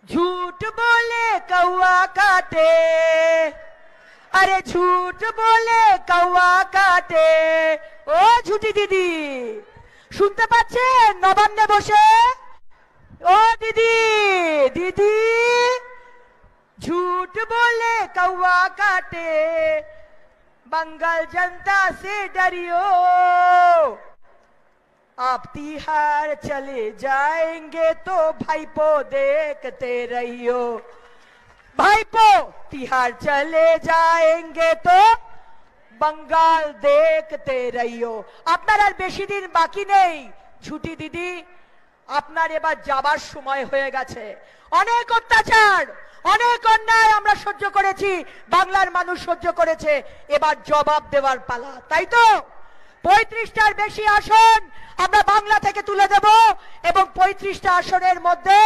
झूठ बोले कौआ काटे, अरे झूठ बोले कौआ काटे। ও ঝুটি দিদি শুনতে পাচ্ছেন নবান্নে বসে? ও দিদি দিদি, झूठ बोले कौआ काटे, बंगाल जनता से डरियो, आप तिहार चले जाएंगे तो भाईपो देखते रहियो। भाईपो तिहार चले जाएंगे तो बंगाल देखते रहियो। আপনার আর বেশি দিন বাকি নেই ঝুটি দিদি, আপনার এবার যাবার সময় হয়ে গেছে। অনেক অত্যাচার, অনেক অন্যায় আমরা সহ্য করেছি, বাংলার মানুষ সহ্য করেছে, এবার জবাব দেওয়ার পালা, তাই তো? 35টার বেশি আসন আমরা বাংলা থেকে তুলে দেব এবং 35টা আসনের মধ্যে